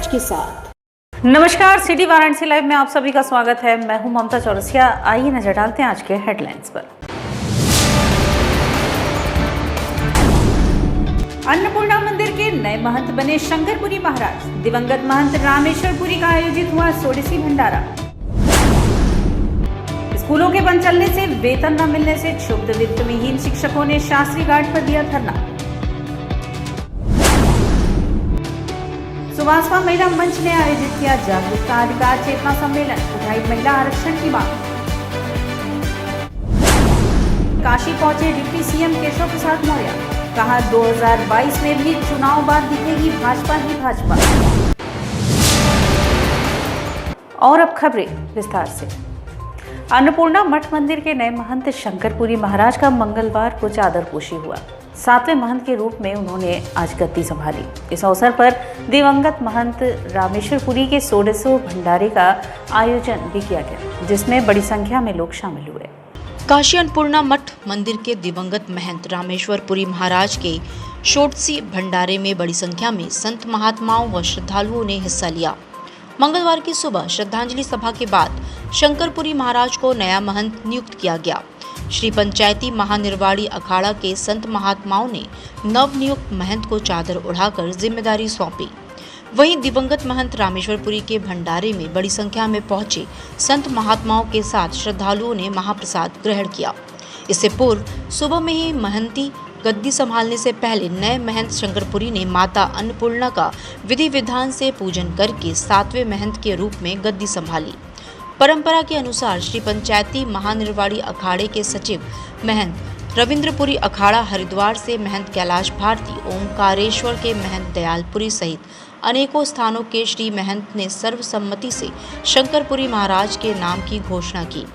महाराज के साथ। नमस्कार, सिटी वाराणसी लाइव में आप सभी का स्वागत है। मैं हूं ममता चौरसिया। आइए नजर डालते हैं आज के हेडलाइंस पर। अन्नपूर्णा मंदिर के नए महंत बने शंकरपुरी महाराज। दिवंगत महंत रामेश्वरपुरी का आयोजित हुआ सोडिसी भंडारा। स्कूलों के बंद चलने से, वेतन न मिलने से क्षुब्ध वित्त विहीन शिक्षकों ने शास्त्री घाट पर दिया धरना। सुभाषपा महिला मंच ने आयोजित किया जागरूकता अधिकार चेतना सम्मेलन, उठाई महिला आरक्षण की मांग। काशी पहुंचे डिप्टी सीएम केशव प्रसाद मौर्य, कहा 2022 में भी चुनाव बाद दिखेगी भाजपा ही भाजपा। और अब खबरें विस्तार से। अन्नपूर्णा मठ मंदिर के नए महंत शंकरपुरी महाराज का मंगलवार को चादरपोशी हुआ। 7वें महंत के रूप में उन्होंने आज गद्दी संभाली। इस अवसर पर दिवंगत महंत रामेश्वरपुरी के सोडिसी भंडारे का आयोजन भी किया गया, जिसमें बड़ी संख्या में लोग शामिल हुए। काशी अन्नपूर्णा मठ मंदिर के दिवंगत महंत रामेश्वरपुरी महाराज के सोडिसी भंडारे में बड़ी संख्या में संत महात्माओं व श्रद्धालुओं ने हिस्सा लिया। मंगलवार की सुबह श्रद्धांजलि सभा के बाद शंकरपुरी महाराज को नया महंत नियुक्त किया गया। श्री पंचायती महानिर्वाणी अखाड़ा के संत महात्माओं ने नवनियुक्त महंत को चादर उड़ाकर जिम्मेदारी सौंपी। वहीं दिवंगत महंत रामेश्वरपुरी के भंडारे में बड़ी संख्या में पहुंचे संत महात्माओं के साथ श्रद्धालुओं ने महाप्रसाद ग्रहण किया। इससे पूर्व सुबह में ही महंती गद्दी संभालने से पहले नए महंत शंकरपुरी ने माता अन्नपूर्णा का विधि विधान से पूजन करके 7वें महंत के रूप में गद्दी संभाली। परंपरा के अनुसार श्री पंचायती महानिर्वाणी अखाड़े के सचिव महंत रविंद्रपुरी अखाड़ा हरिद्वार से महंत कैलाश भारती, ओंकारेश्वर के महंत दयालपुरी सहित अनेकों स्थानों के श्री महंत ने सर्वसम्मति से शंकरपुरी महाराज के नाम की घोषणा की।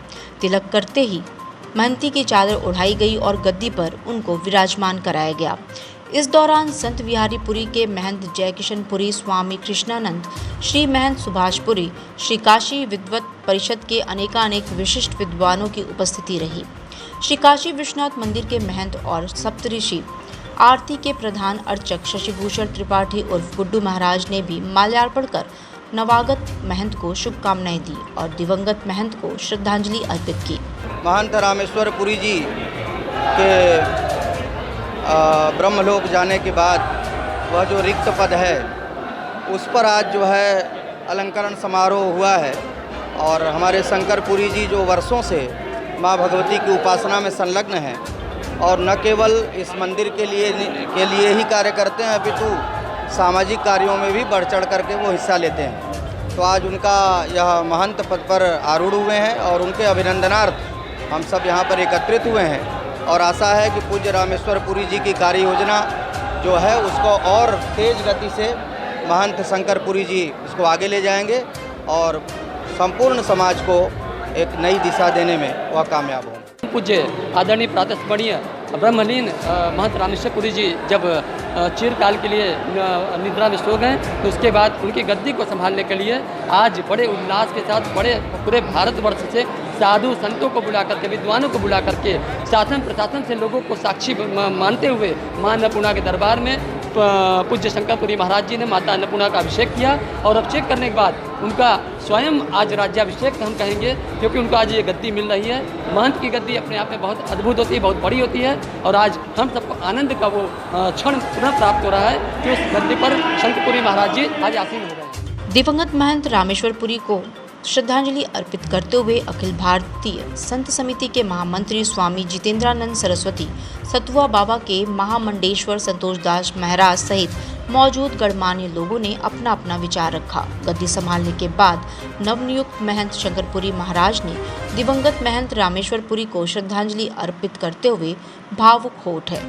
तिलक करते ही महंती की चादर उड़ाई गई और गद्दी पर उनको विराजमान कराया गया। इस दौरान संत विहारीपुरी के महंत जयकिशनपुरी, स्वामी कृष्णानंद, श्री महंत सुभाषपुरी, श्री काशी विद्वत परिषद के अनेकानेक विशिष्ट विद्वानों की उपस्थिति रही। श्री काशी विश्वनाथ मंदिर के महंत और सप्तऋषि आरती के प्रधान अर्चक शशिभूषण त्रिपाठी उर्फ गुड्डू महाराज ने भी माल्यार्पण कर नवागत महंत को शुभकामनाएं दी और दिवंगत महंत को श्रद्धांजलि अर्पित की। महंत रामेश्वरपुरी जी के ब्रह्मलोक जाने के बाद वह जो रिक्त पद है उस पर आज जो है अलंकरण समारोह हुआ है। और हमारे शंकरपुरी जी जो वर्षों से माँ भगवती की उपासना में संलग्न हैं और न केवल इस मंदिर के लिए ही कार्य करते हैं, अपितु सामाजिक कार्यों में भी बढ़ चढ़ करके वो हिस्सा लेते हैं। तो आज उनका यह महंत पद पर आरूढ़ हुए हैं और उनके अभिनंदनार्थ हम सब यहाँ पर एकत्रित हुए हैं और आशा है कि पूज्य रामेश्वरपुरी जी की कार्य योजना जो है उसको और तेज गति से महंत शंकरपुरी जी इसको आगे ले जाएंगे और संपूर्ण समाज को एक नई दिशा देने में वह कामयाब होंगे। पूज्य आदरणीय प्रातस्मरणीय ब्रह्मलीन महंत रामेश्वरपुरी जी जब चिरकाल के लिए निद्रा में सो गए, तो उसके बाद उनकी गद्दी को संभालने के लिए आज बड़े उल्लास के साथ पूरे भारतवर्ष से साधु संतों को बुला करके, विद्वानों को बुला करके, शासन प्रशासन से लोगों को साक्षी मानते हुए मां अन्नपूर्णा के दरबार में पूज्य शंकरपुरी महाराज जी ने माता अन्नपूर्णा का अभिषेक किया। और अभिषेक करने के बाद उनका स्वयं आज राज्याभिषेक हम कहेंगे, क्योंकि उनको आज ये गद्दी मिल रही है। महंत की गद्दी अपने आप में बहुत अद्भुत होती है, बहुत बड़ी होती है और आज हम सबको आनंद का वो क्षण पुनः प्राप्त हो रहा है कि उस गद्दी पर शंकरपुरी महाराज जी आज आसीन हो गए हैं। दिवंगत महंत रामेश्वरपुरी को श्रद्धांजलि अर्पित करते हुए अखिल भारतीय संत समिति के महामंत्री स्वामी जितेंद्रानंद सरस्वती, सतुआ बाबा के महामंडेश्वर संतोषदास महाराज सहित मौजूद गणमान्य लोगों ने अपना अपना विचार रखा। गद्दी संभालने के बाद नवनियुक्त महंत शंकरपुरी महाराज ने दिवंगत महंत रामेश्वरपुरी को श्रद्धांजलि अर्पित करते हुए भावुक हो उठे।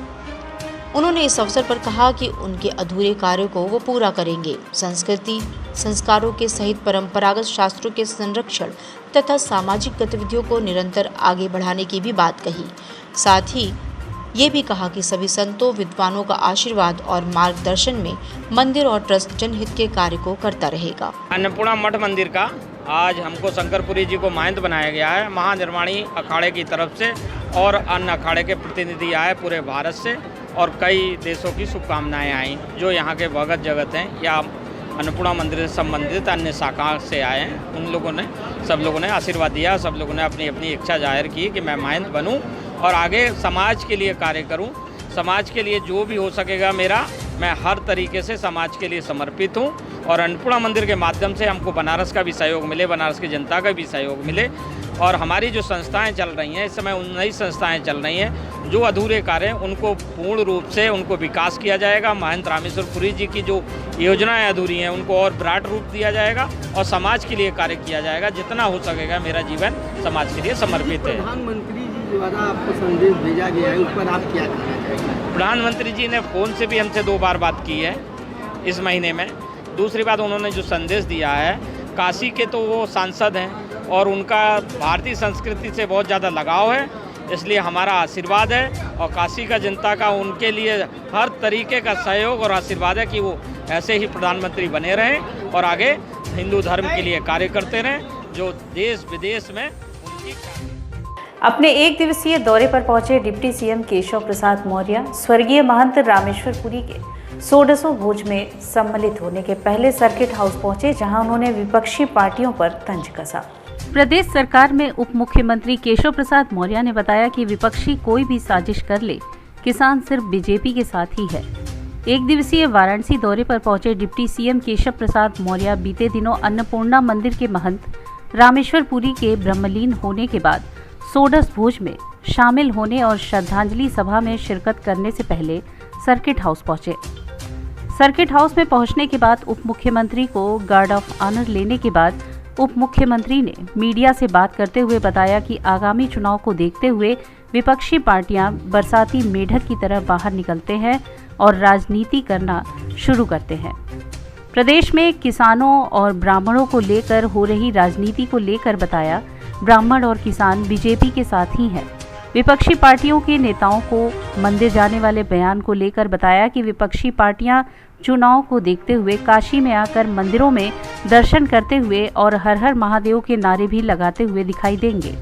उन्होंने इस अवसर पर कहा कि उनके अधूरे कार्यों को वो पूरा करेंगे। संस्कृति संस्कारों के सहित परंपरागत शास्त्रों के संरक्षण तथा सामाजिक गतिविधियों को निरंतर आगे बढ़ाने की भी बात कही। साथ ही ये भी कहा कि सभी संतों विद्वानों का आशीर्वाद और मार्गदर्शन में मंदिर और ट्रस्ट जनहित के कार्य को करता रहेगा। अन्नपूर्णा मठ मंदिर का आज हमको शंकरपुरी जी को महंत बनाया गया है महानिर्वाणी अखाड़े की तरफ से, और अन्य अखाड़े के प्रतिनिधि आए पूरे भारत से और कई देशों की शुभकामनाएं आई। जो यहाँ के भगत जगत हैं या अन्नपूर्णा मंदिर से संबंधित अन्य शाखा से आए हैं। उन लोगों ने सब लोगों ने आशीर्वाद दिया, सब लोगों ने अपनी अपनी इच्छा जाहिर की कि मैं महंत बनूं और आगे समाज के लिए कार्य करूं। समाज के लिए जो भी हो सकेगा मेरा, मैं हर तरीके से समाज के लिए समर्पित हूं और अन्नपूर्णा मंदिर के माध्यम से हमको बनारस का भी सहयोग मिले, बनारस की जनता का भी सहयोग मिले और हमारी जो संस्थाएं चल रही हैं, इस समय 19 संस्थाएं चल रही हैं, जो अधूरे कार्य हैं उनको पूर्ण रूप से उनको विकास किया जाएगा। महंत रामेश्वर पुरी जी की जो योजनाएं अधूरी हैं उनको और विराट रूप दिया जाएगा और समाज के लिए कार्य किया जाएगा। जितना हो सकेगा मेरा जीवन समाज के लिए समर्पित है। प्रधानमंत्री जी द्वारा आपको संदेश भेजा गया है, उस पर आप क्या कहना चाहेंगे? प्रधानमंत्री जी ने फ़ोन से भी हमसे 2 बार बात की है इस महीने में। दूसरी बात, उन्होंने जो संदेश दिया है, काशी के तो वो सांसद हैं और उनका भारतीय संस्कृति से बहुत ज़्यादा लगाव है, इसलिए हमारा आशीर्वाद है और काशी का जनता का उनके लिए हर तरीके का सहयोग और आशीर्वाद है कि वो ऐसे ही प्रधानमंत्री बने रहें और आगे हिंदू धर्म के लिए कार्य करते रहें, जो देश विदेश में उनकी। अपने 1 दिवसीय दौरे पर पहुंचे डिप्टी सीएम केशव प्रसाद मौर्य स्वर्गीय महंत रामेश्वर पुरी के 100वें भोज में सम्मिलित होने के पहले सर्किट हाउस पहुंचे, जहां उन्होंने विपक्षी पार्टियों पर तंज कसा। प्रदेश सरकार में उप मुख्यमंत्री केशव प्रसाद मौर्य ने बताया कि विपक्षी कोई भी साजिश कर ले, किसान सिर्फ बीजेपी के साथ ही है। 1 दिवसीय वाराणसी दौरे पर पहुंचे डिप्टी सीएम केशव प्रसाद मौर्य बीते दिनों अन्नपूर्णा मंदिर के महंत रामेश्वर पुरी के ब्रह्मलीन होने के बाद 100 भोज में शामिल होने और श्रद्धांजलि सभा में शिरकत करने से पहले सर्किट हाउस पहुंचे। सर्किट हाउस में पहुंचने के बाद उप मुख्यमंत्री को गार्ड ऑफ ऑनर लेने के बाद उप मुख्यमंत्री ने मीडिया से बात करते हुए बताया कि आगामी चुनाव को देखते हुए विपक्षी पार्टियां बरसाती मेढक की तरह बाहर निकलते हैं और राजनीति करना शुरू करते हैं। प्रदेश में किसानों और ब्राह्मणों को लेकर हो रही राजनीति को लेकर बताया, ब्राह्मण और किसान बीजेपी के साथ ही हैं। विपक्षी पार्टियों के नेताओं को मंदिर जाने वाले बयान को लेकर बताया कि विपक्षी पार्टियां चुनाव को देखते हुए काशी में आकर मंदिरों में दर्शन करते हुए और हर हर महादेव के नारे भी लगाते हुए दिखाई देंगे।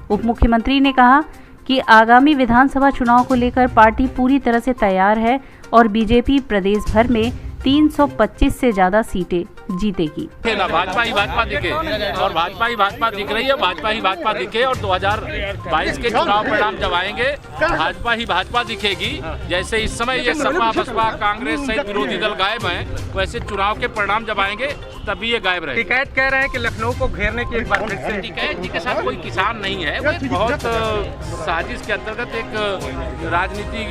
उप मुख्यमंत्री ने कहा कि आगामी विधानसभा चुनाव को लेकर पार्टी पूरी तरह से तैयार है और बीजेपी प्रदेश भर में 325 से ज्यादा सीटें जीतेगी। भाजपा ही भाजपा दिखे और भाजपा ही भाजपा दिख रही है, भाजपा ही भाजपा दिखे और 2022 के चुनाव परिणाम जब आएंगे भाजपा ही भाजपा दिखेगी। जैसे इस समय ये सपा बसपा कांग्रेस सहित विरोधी दल गायब हैं, वैसे चुनाव के परिणाम जब आएंगे तभी ये गायब रहेंगे। टिकैत कह रहे हैं कि लखनऊ को घेरने की एक बार फिर से। टिकैत जी के साथ कोई किसान नहीं है, वो एक बहुत साजिश के अंतर्गत एक राजनीति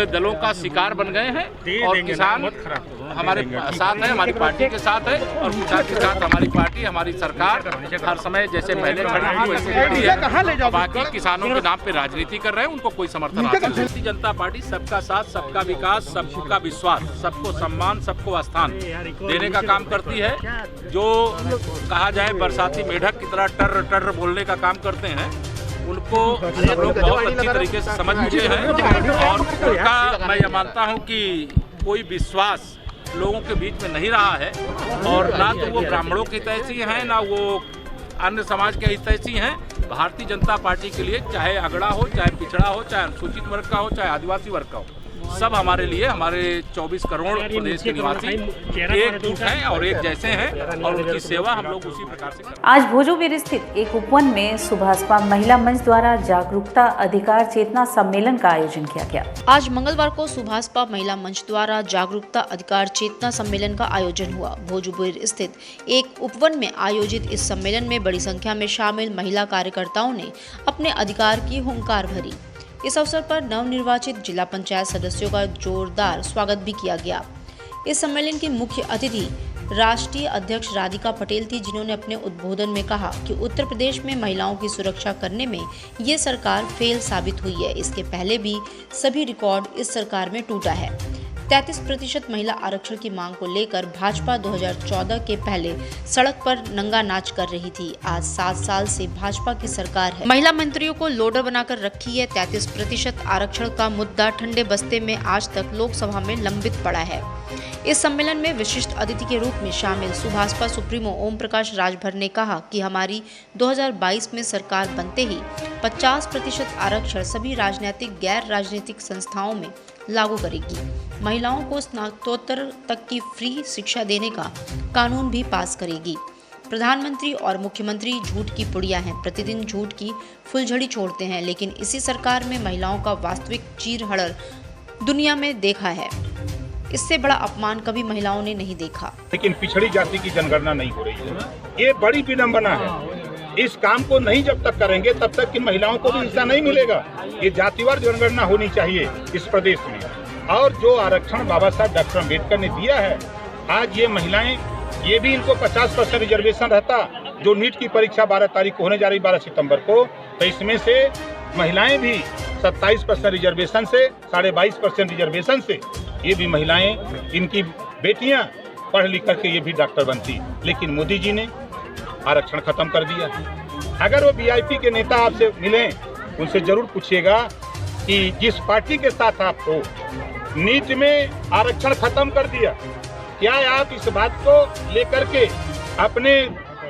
दलों का शिकार बन गए हैं और किसान हमारे साथ है, हमारी पार्टी के साथ है और किसान के साथ हमारी पार्टी, हमारी सरकार हर समय जैसे पहले खड़ी थी वैसे खड़ी है। बाकी किसानों के नाम पे राजनीति कर रहे हैं, उनको कोई समर्थन नहीं। भारतीय जनता पार्टी सबका साथ, सबका विकास, सबका विश्वास, सबको सम्मान, सबको स्थान देने का काम करती है। जो कहा जाए बरसाती मेढक की तरह टर्र टर्र बोलने का काम करते हैं, उनको सब लोग बहुत अच्छी तरीके से समझ चुके हैं और उनका मैं ये मानता हूँ कि कोई विश्वास लोगों के बीच में नहीं रहा है और ना तो वो ब्राह्मणों की तैसी हैं, ना वो अन्य समाज के हितैषी हैं। भारतीय जनता पार्टी के लिए चाहे अगड़ा हो, चाहे पिछड़ा हो, चाहे अनुसूचित वर्ग का हो, चाहे आदिवासी वर्ग का हो, सब हमारे लिए, हमारे 24 करोड़ प्रदेश के निवासी एकजुट हैं और एक जैसे हैं और उनकी सेवा हम लोग उसी प्रकार से करते हैं। आज भोजोबीर स्थित एक उपवन में सुभाषपा महिला मंच द्वारा जागरूकता अधिकार चेतना सम्मेलन का आयोजन किया गया। आज मंगलवार को सुभाषपा महिला मंच द्वारा जागरूकता अधिकार चेतना सम्मेलन का आयोजन हुआ। भोजोबीर स्थित एक उपवन में आयोजित इस सम्मेलन में बड़ी संख्या में शामिल महिला कार्यकर्ताओं ने अपने अधिकार की हुंकार भरी। इस अवसर पर नवनिर्वाचित जिला पंचायत सदस्यों का जोरदार स्वागत भी किया गया। इस सम्मेलन की मुख्य अतिथि राष्ट्रीय अध्यक्ष राधिका पटेल थी, जिन्होंने अपने उद्बोधन में कहा कि उत्तर प्रदेश में महिलाओं की सुरक्षा करने में ये सरकार फेल साबित हुई है। इसके पहले भी सभी रिकॉर्ड इस सरकार में टूटा है। 33% महिला आरक्षण की मांग को लेकर भाजपा 2014 के पहले सड़क पर नंगा नाच कर रही थी। आज 7 साल से भाजपा की सरकार है। महिला मंत्रियों को लोडर बनाकर रखी है। 33% आरक्षण का मुद्दा ठंडे बस्ते में आज तक लोकसभा में लंबित पड़ा है। इस सम्मेलन में विशिष्ट अतिथि के रूप में शामिल सुभाषपा सुप्रीमो ओम प्रकाश राजभर ने कहा कि हमारी 2022 में सरकार बनते ही 50% आरक्षण सभी राजनीतिक गैर राजनीतिक संस्थाओं में लागू करेगी। महिलाओं को स्नातकोत्तर तक की फ्री शिक्षा देने का कानून भी पास करेगी। प्रधानमंत्री और मुख्यमंत्री झूठ की पुड़िया हैं, प्रतिदिन झूठ की फुलझड़ी छोड़ते हैं, लेकिन इसी सरकार में महिलाओं का वास्तविक चीर-हरण दुनिया में देखा है। इससे बड़ा अपमान कभी महिलाओं ने नहीं देखा। लेकिन पिछड़ी जाति की जनगणना नहीं हो रही है, ये बड़ी विडंबना है। इस काम को नहीं जब तक करेंगे तब तक कि महिलाओं को भी हिस्सा नहीं मिलेगा। ये जातिवार जनगणना होनी चाहिए इस प्रदेश में। और जो आरक्षण बाबा साहब डॉक्टर अम्बेडकर ने दिया है, आज ये महिलाएं, ये भी इनको 50% रिजर्वेशन रहता, जो नीट की परीक्षा 12 तारीख को होने जा रही 12 सितंबर को, तो इसमें से महिलाएं भी 27% रिजर्वेशन से 22.5% रिजर्वेशन से ये भी महिलाएं, इनकी बेटियां पढ़ लिख करके ये भी डॉक्टर बनती। लेकिन मोदी जी ने आरक्षण खत्म कर दिया। अगर वो वीआईपी के नेता आपसे मिलें, उनसे जरूर पूछिएगा कि जिस पार्टी के साथ आप हो, नीट में आरक्षण खत्म कर दिया, क्या आप इस बात को लेकर के अपने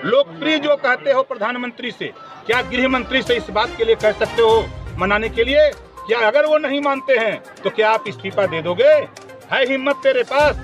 लोकप्रिय जो कहते हो प्रधानमंत्री से, क्या गृह मंत्री से इस बात के लिए कह सकते हो मनाने के लिए? क्या अगर वो नहीं मानते हैं तो क्या आप इस्तीफा दे दोगे? है हिम्मत तेरे पास?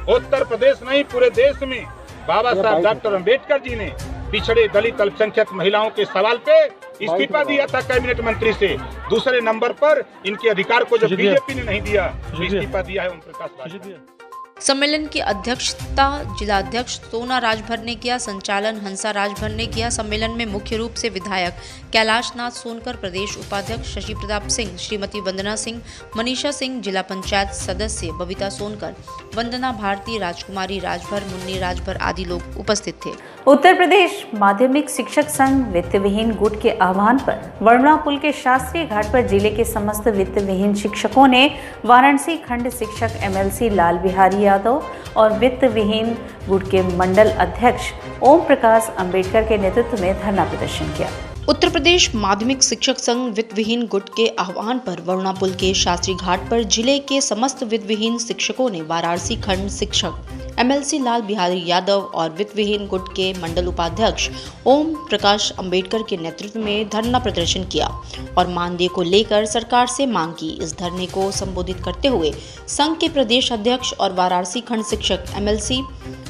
उत्तर प्रदेश नहीं, पूरे देश में बाबा साहब डॉक्टर अम्बेडकर जी ने पिछड़े दलित अल्पसंख्यक महिलाओं के सवाल पे इस्तीफा दिया था कैबिनेट मंत्री से। दूसरे नंबर पर इनके अधिकार को जब बीजेपी ने नहीं दिया, तो इस्तीफा दिया है ओम प्रकाश भाजपा। सम्मेलन की अध्यक्षता जिलाध्यक्ष सोना राजभर ने किया, संचालन हंसा राजभर ने किया। सम्मेलन में मुख्य रूप से विधायक कैलाश नाथ सोनकर, प्रदेश उपाध्यक्ष शशि प्रताप सिंह, श्रीमती वंदना सिंह, मनीषा सिंह, जिला पंचायत सदस्य बबीता सोनकर, वंदना भारती, राजकुमारी राजभर, मुन्नी राजभर आदि लोग उपस्थित थे। उत्तर प्रदेश माध्यमिक शिक्षक संघ वित्त विहीन गुट के आह्वान पर वरुणा पुल के शास्त्रीय घाट पर जिले के समस्त वित्त विहीन शिक्षकों ने वाराणसी खंड शिक्षक MLC लाल बिहारी यादव और वित्त विहीन गुट के मंडल अध्यक्ष ओम प्रकाश अंबेडकर के नेतृत्व में धरना प्रदर्शन किया। उत्तर प्रदेश माध्यमिक शिक्षक संघ वित्त विहीन गुट के आह्वान पर वरुणा पुल के शास्त्री घाट पर जिले के समस्त वित्त विहीन शिक्षकों ने वाराणसी खंड शिक्षक MLC लाल बिहारी यादव और वित्त विहीन गुट के मंडल उपाध्यक्ष ओम प्रकाश अंबेडकर के नेतृत्व में धरना प्रदर्शन किया और मानदेय को लेकर सरकार से मांग की। इस धरने को संबोधित करते हुए संघ के प्रदेश अध्यक्ष और वाराणसी खंड शिक्षक MLC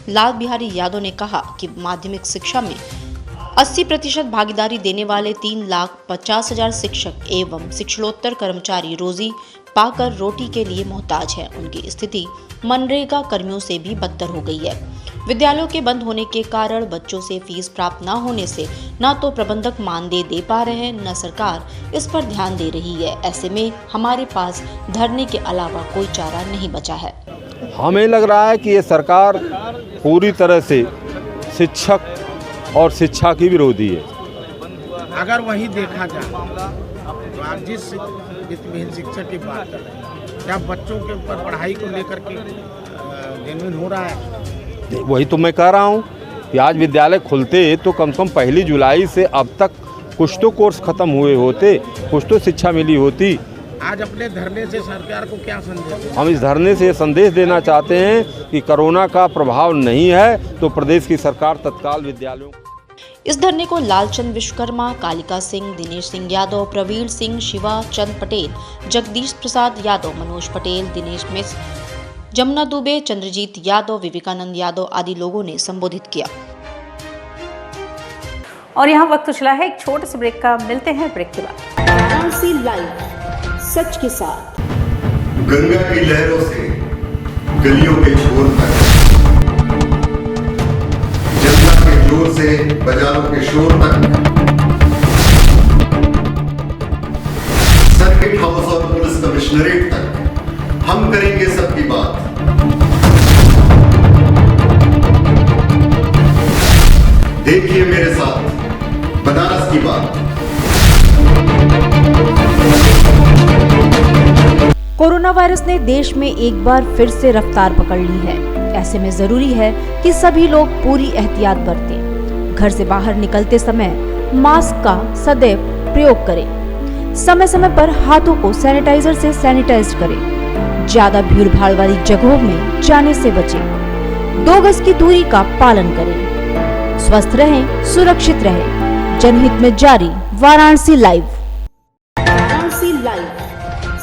लाल बिहारी यादव ने कहा कि माध्यमिक शिक्षा में 80% भागीदारी देने वाले 3,50,000 शिक्षक एवं शिक्षणोत्तर कर्मचारी रोजी पाकर रोटी के लिए मोहताज है। उनकी स्थिति मनरेगा कर्मियों से भी बदतर हो गई है। विद्यालयों के बंद होने के कारण बच्चों से फीस प्राप्त न होने से न तो प्रबंधक मानदेय दे पा रहे हैं, न सरकार इस पर ध्यान दे रही है। ऐसे में हमारे पास धरने के अलावा कोई चारा नहीं बचा है। हमें लग रहा है कि ये सरकार पूरी तरह से शिक्षक और शिक्षा की विरोधी है। अगर वही देखा जाए तो आप जिस वित्त विहीन शिक्षक की बात कर रहे हैं, क्या बच्चों के ऊपर पढ़ाई को लेकर के जेन्युइन हो रहा है? वही तो मैं कह रहा हूँ कि आज विद्यालय खुलते तो कम से कम 1 जुलाई से अब तक कुछ तो कोर्स खत्म हुए होते, कुछ तो शिक्षा मिली होती। आज अपने धरने से सरकार को क्या संदेश? हम इस धरने से संदेश देना चाहते हैं कि कोरोना का प्रभाव नहीं है तो प्रदेश की सरकार तत्काल विद्यालयों। इस धरने को लालचंद विश्वकर्मा, कालिका सिंह, दिनेश सिंह यादव, प्रवीण सिंह, शिवा चंद पटेल, जगदीश प्रसाद यादव, मनोज पटेल, दिनेश मिश्र, जमुना दुबे, चंद्रजीत यादव, विवेकानंद यादव आदि लोगों ने संबोधित किया। और यहाँ वक्त चला है एक छोटे से ब्रेक का, मिलते हैं ब्रेक के बाद। वाराणसी लाइव सच के साथ। गंगा की लहरों से गलियों के छोर तक, जनता के जोर से बाजारों के शोर तक, सर्किट हाउस और पुलिस कमिश्नरेट तक हम करेंगे सबकी बात। देखिए मेरे साथ बनारस की बात। कोरोना वायरस ने देश में एक बार फिर से रफ्तार पकड़ ली है। ऐसे में जरूरी है कि सभी लोग पूरी एहतियात बरतें। घर से बाहर निकलते समय मास्क का सदैव प्रयोग करें। समय समय पर हाथों को सैनिटाइजर से सैनिटाइज करें। ज्यादा भीड़ भाड़ वाली जगहों में जाने से बचें। 2 गज की दूरी का पालन करें। स्वस्थ रहें, सुरक्षित रहें। जनहित में जारी वाराणसी लाइव। वाराणसी लाइव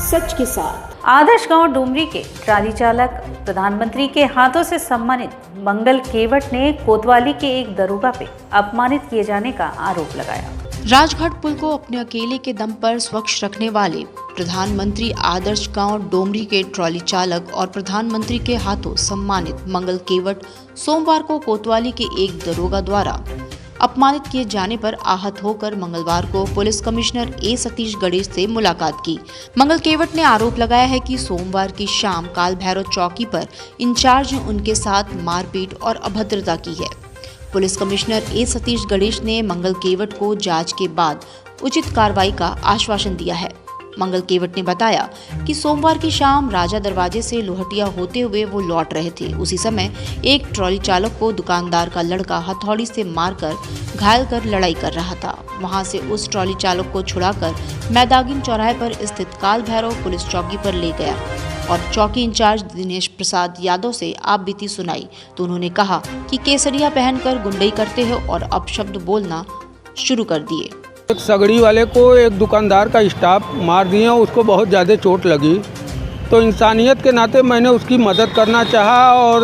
सच के साथ। आदर्श गांव डुमरी के ट्राली चालक प्रधानमंत्री के हाथों से सम्मानित मंगल केवट ने कोतवाली के एक दरोगा पे अपमानित किए जाने का आरोप लगाया। राजघाट पुल को अपने अकेले के दम पर स्वच्छ रखने वाले प्रधानमंत्री आदर्श गांव डोमरी के ट्रॉली चालक और प्रधानमंत्री के हाथों सम्मानित मंगल केवट सोमवार को कोतवाली के एक दरोगा द्वारा अपमानित किए जाने पर आहत होकर मंगलवार को पुलिस कमिश्नर ए सतीश गणेश से मुलाकात की। मंगल केवट ने आरोप लगाया है कि सोमवार की शाम काल भैरव चौकी पर इंचार्ज ने उनके साथ मारपीट और अभद्रता की है। पुलिस कमिश्नर ए सतीश गणेश ने मंगल केवट को जांच के बाद उचित कार्रवाई का आश्वासन दिया है। मंगल केवट ने बताया कि सोमवार की शाम राजा दरवाजे से लोहटिया होते हुए वो लौट रहे थे। उसी समय एक ट्रॉली चालक को दुकानदार का लड़का हथौड़ी से मारकर घायल कर लड़ाई कर रहा था। वहां से उस ट्रॉली चालक को छुड़ाकर मैदागिन चौराहे पर स्थित काल भैरव पुलिस चौकी पर ले गया और चौकी इंचार्ज दिनेश प्रसाद यादव से आप बीती सुनाई तो उन्होंने कहा कि केसरिया पहनकर गुंडई करते हो और अपशब्द बोलना शुरू कर दिए। एक सगड़ी वाले को एक दुकानदार का स्टाफ मार दिए, उसको बहुत ज़्यादा चोट लगी तो इंसानियत के नाते मैंने उसकी मदद करना चाहा और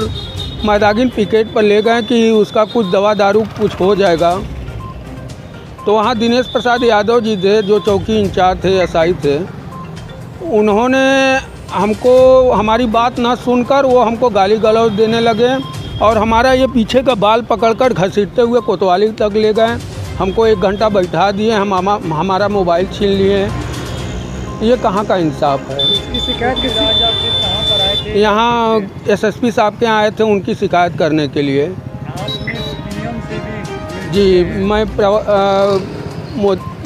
मैदागिन पिकेट पर ले गए कि उसका कुछ दवा दारू कुछ हो जाएगा। तो वहाँ दिनेश प्रसाद यादव जी थे जो चौकी इंचार्ज थे, एसआई थे, उन्होंने हमको हमारी बात ना सुनकर वो हमको गाली गलौज देने लगे और हमारा ये पीछे का बाल पकड़कर घसीटते हुए कोतवाली तक ले गए। हमको 1 घंटा बैठा दिए, हमारा मोबाइल छीन लिए। ये कहाँ का इंसाफ है? इसकी शिकायत किस कहाँ पर आए थे? यहाँ एसएसपी साहब के यहाँ आए थे उनकी शिकायत करने के लिए। नियम से भी जी, मैं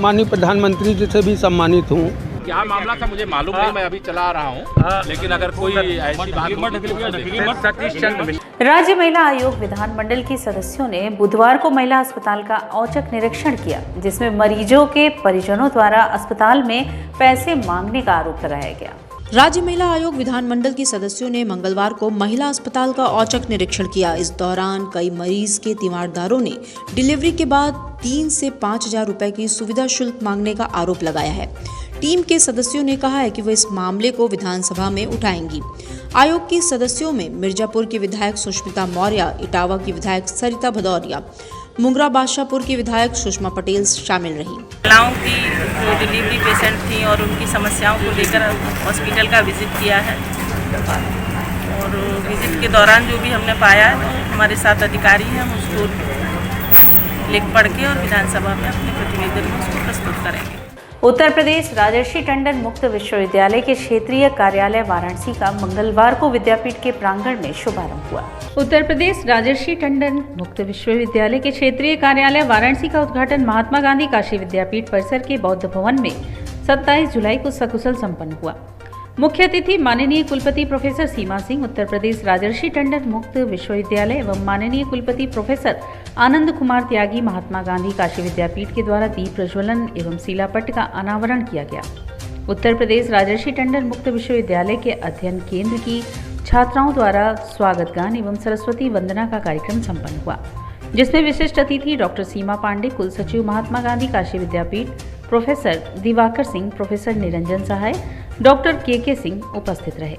माननीय प्रधानमंत्री जी से भी सम्मानित हूँ। क्या मामला था मुझे मालूम नहीं, मैं अभी चला रहा हूँ, लेकिन अगर कोई ऐसी बात। राज्य महिला आयोग विधानमंडल की सदस्यों ने बुधवार को महिला अस्पताल का औचक निरीक्षण किया, जिसमें मरीजों के परिजनों द्वारा अस्पताल में पैसे मांगने का आरोप लगाया गया। राज्य महिला आयोग विधानमंडल की सदस्यों ने मंगलवार को महिला अस्पताल का औचक निरीक्षण किया। इस दौरान कई मरीज के तीमारदारों ने डिलीवरी के बाद 3 से 5 हजार रुपए की सुविधा शुल्क मांगने का आरोप लगाया है। टीम के सदस्यों ने कहा है कि वो इस मामले को विधानसभा में उठाएंगी। आयोग की सदस्यों में मिर्जापुर की विधायक सुष्मिता मौर्य, इटावा की विधायक सरिता भदौरिया, मुंगरा बादशाहपुर की विधायक सुषमा पटेल शामिल रहीं। महिलाओं की जो डिलीवरी पेशेंट थी और उनकी समस्याओं को लेकर हॉस्पिटल का विजिट किया है और विजिट के दौरान जो भी हमने पाया है तो हमारे साथ अधिकारी हैं, हम उसको लिख पढ़ के और विधानसभा में अपने प्रतिवेदन में उसको प्रस्तुत करेंगे। उत्तर प्रदेश राजर्षि टंडन मुक्त विश्वविद्यालय के क्षेत्रीय कार्यालय वाराणसी का मंगलवार को विद्यापीठ के प्रांगण में शुभारंभ हुआ। उत्तर प्रदेश राजर्षि टंडन मुक्त विश्वविद्यालय के क्षेत्रीय कार्यालय वाराणसी का उद्घाटन महात्मा गांधी काशी विद्यापीठ परिसर के बौद्ध भवन में 27 जुलाई को सकुशल संपन्न हुआ। मुख्य अतिथि माननीय कुलपति प्रोफेसर सीमा सिंह, उत्तर प्रदेश राजर्षि टंडन मुक्त विश्वविद्यालय एवं माननीय कुलपति प्रोफेसर आनंद कुमार त्यागी, महात्मा गांधी काशी विद्यापीठ के द्वारा दीप प्रज्वलन एवं शिलापट का अनावरण किया गया। उत्तर प्रदेश राजर्षि टंडन मुक्त विश्वविद्यालय के अध्ययन केंद्र की छात्राओं द्वारा स्वागत गान एवं सरस्वती वंदना का कार्यक्रम संपन्न हुआ, जिसमें विशिष्ट अतिथि डॉक्टर सीमा पांडे, कुल सचिव महात्मा गांधी काशी विद्यापीठ, प्रोफेसर दिवाकर सिंह, प्रोफेसर निरंजन सहाय, डॉक्टर के सिंह उपस्थित रहे।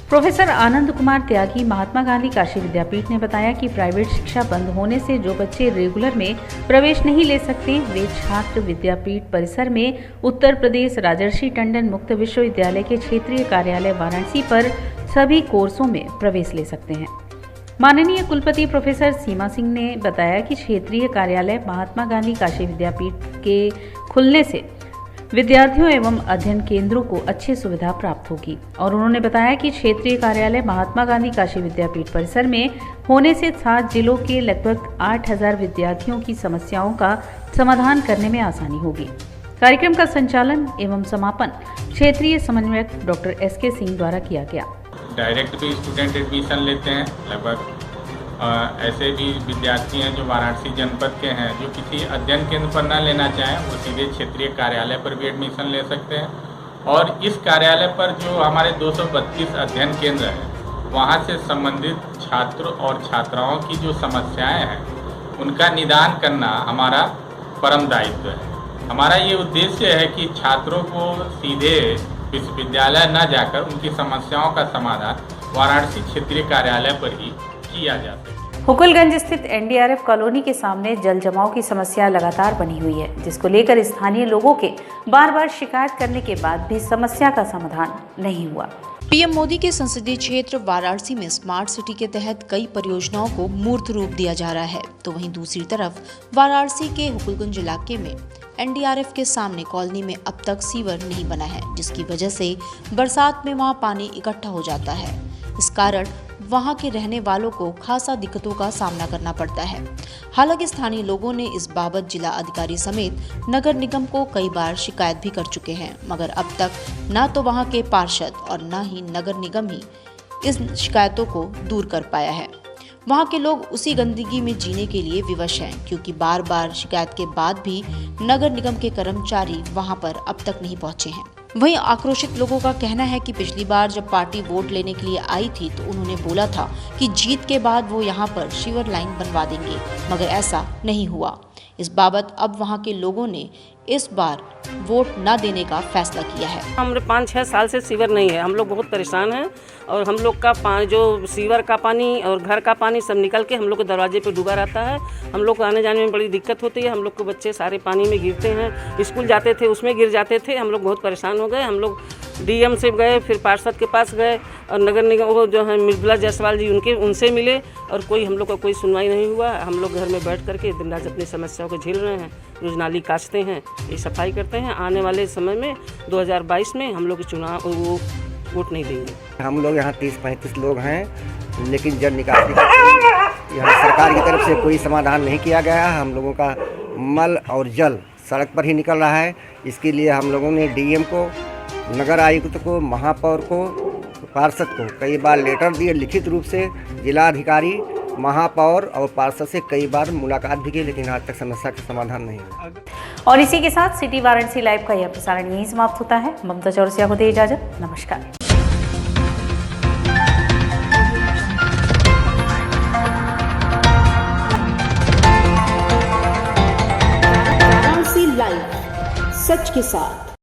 प्रोफेसर आनंद कुमार त्यागी, महात्मा गांधी काशी विद्यापीठ ने बताया कि प्राइवेट शिक्षा बंद होने से जो बच्चे रेगुलर में प्रवेश नहीं ले सकते, वे छात्र विद्यापीठ परिसर में उत्तर प्रदेश राजर्षि टंडन मुक्त विश्वविद्यालय के क्षेत्रीय कार्यालय वाराणसी पर सभी कोर्सों में प्रवेश ले सकते हैं। माननीय कुलपति प्रोफेसर सीमा सिंह ने बताया कि क्षेत्रीय कार्यालय महात्मा गांधी काशी विद्यापीठ के खुलने से विद्यार्थियों एवं अध्ययन केंद्रों को अच्छी सुविधा प्राप्त होगी और उन्होंने बताया कि क्षेत्रीय कार्यालय महात्मा गांधी काशी विद्यापीठ परिसर में होने से 7 जिलों के लगभग 8000 विद्यार्थियों की समस्याओं का समाधान करने में आसानी होगी। कार्यक्रम का संचालन एवं समापन क्षेत्रीय समन्वयक डॉक्टर SK सिंह द्वारा किया गया। डायरेक्ट भी स्टूडेंट एडमिशन लेते हैं, लगभग ऐसे भी विद्यार्थी हैं जो वाराणसी जनपद के हैं जो किसी अध्ययन केंद्र पर न लेना चाहें, वो सीधे क्षेत्रीय कार्यालय पर भी एडमिशन ले सकते हैं। और इस कार्यालय पर जो हमारे 232 अध्ययन केंद्र हैं, वहाँ से संबंधित छात्र और छात्राओं की जो समस्याएं हैं उनका निदान करना हमारा परम दायित्व है। हमारा ये उद्देश्य है कि छात्रों को सीधे विश्वविद्यालय न जाकर उनकी समस्याओं का समाधान वाराणसी क्षेत्रीय कार्यालय पर ही किया जा सके। हुकुलगंज स्थित एनडीआरएफ कॉलोनी के सामने जल जमाव की समस्या लगातार बनी हुई है, जिसको लेकर स्थानीय लोगों के बार बार शिकायत करने के बाद भी समस्या का समाधान नहीं हुआ। पीएम मोदी के संसदीय क्षेत्र वाराणसी में स्मार्ट सिटी के तहत कई परियोजनाओं को मूर्त रूप दिया जा रहा है, तो वहीं दूसरी तरफ वाराणसी के हुकुलगंज इलाके में एनडीआरएफ के सामने कॉलोनी में अब तक सीवर नहीं बना है, जिसकी वजह से बरसात में वहां पानी इकट्ठा हो जाता है। इस कारण वहां के रहने वालों को खासा दिक्कतों का सामना करना पड़ता है। हालांकि स्थानीय लोगों ने इस बाबत जिला अधिकारी समेत नगर निगम को कई बार शिकायत भी कर चुके हैं, मगर अब तक न तो वहां के पार्षद और न ही नगर निगम ही इस शिकायतों को दूर कर पाया है। वहां के लोग उसी गंदगी में जीने के लिए विवश हैं, क्योंकि बार बार शिकायत के बाद भी नगर निगम के कर्मचारी वहां पर अब तक नहीं पहुंचे हैं। वहीं आक्रोशित लोगों का कहना है कि पिछली बार जब पार्टी वोट लेने के लिए आई थी तो उन्होंने बोला था कि जीत के बाद वो यहां पर सीवर लाइन बनवा देंगे, मगर ऐसा नहीं हुआ। इस बाबत अब वहां के लोगों ने इस बार वोट न देने का फैसला किया है। हमने 5-6 साल से सीवर नहीं है, हम लोग बहुत परेशान हैं और हम लोग का जो सीवर का पानी और घर का पानी सब निकल के हम लोग के दरवाजे पे डूबा रहता है। हम लोग को आने जाने में बड़ी दिक्कत होती है। हम लोग के बच्चे सारे पानी में गिरते हैं, स्कूल जाते थे उसमें गिर जाते थे। हम लोग बहुत परेशान हो गए। हम लोग डीएम से गए, फिर पार्षद के पास गए और नगर निगम वो जो है मृदुला जायसवाल जी उनसे मिले और कोई हम लोग का कोई सुनवाई नहीं हुआ। हम लोग घर में बैठ करके दिन रात अपनी समस्याओं को झेल रहे हैं। रोज नाली काटते हैं, ये सफाई करते हैं। आने वाले समय में 2022 में हम लोग चुनाव वो वोट नहीं देंगे। हम लोग यहाँ 30-35 लोग हैं, लेकिन जल निकासी का यहाँ सरकार की तरफ से कोई समाधान नहीं किया गया है। हम लोगों का मल और जल सड़क पर ही निकल रहा है। इसके लिए हम लोगों ने डीएम को, नगर आयुक्त को, महापौर को, पार्षद को कई बार लेटर दिए लिखित रूप से। जिलाधिकारी, महापौर और पार्षद से कई बार मुलाकात भी की, लेकिन आज तक समस्या का समाधान नहीं हुआ। और इसी के साथ सिटी वाराणसी लाइव का यह प्रसारण यहीं समाप्त होता है। ममता चौरसिया को दे इजाजत। नमस्कार। वाराणसी लाइव, सच के साथ।